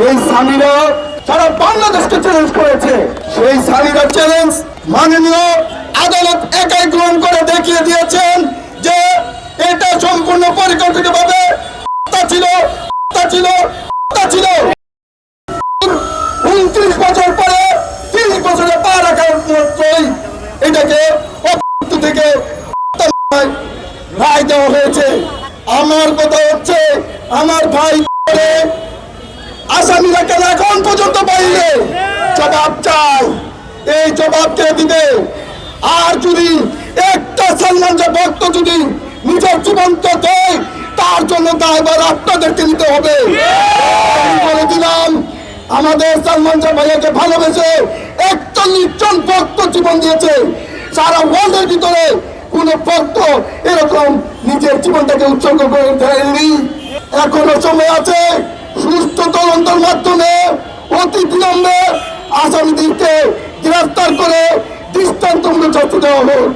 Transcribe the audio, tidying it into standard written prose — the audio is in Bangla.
এই সামিরা সারা বাংলাদেশকে চ্যালেঞ্জ করেছে। সেই সামিরা চ্যালেঞ্জ মাননীয় আদালত একাই গ্রহণ করে দেখিয়ে দিয়েছেন যে এটা সম্পূর্ণ পরিকল্পিতভাবে ছিল। 29 বছর পরে 30 বছরে পা রাখার মতোই এটাকে থেকে রায় দেওয়া হয়েছে। আমার কথা হচ্ছে, আমার ভাই আসামিরা কেন এখন পর্যন্ত বাইরে জবাব চাই। এই জবাব কে দিবে? আর যদি একটা সালমান শাহ ভক্ত যদি নিজের জীবন্ত দেয়, তার জন্য দায়ভার আপনাদেরকে নিতে হবে। বলে দিলাম, আমাদের সালমান শাহ ভাইয়াকে ভালোবেসে 41 জন ভক্ত জীবন দিয়েছে। সারা ওয়ার্ল্ডের ভিতরে কোন ভক্ত এরকম নিজের জীবনটাকে উৎসর্গ করে দেয়নি। এখনো সময় আছে, সুষ্ঠু তদন্তের মাধ্যমে অতি বিলম্বে আসামিদেরকে গ্রেফতার করে দৃষ্টান্তমূলক শাস্তি দেওয়া হোক।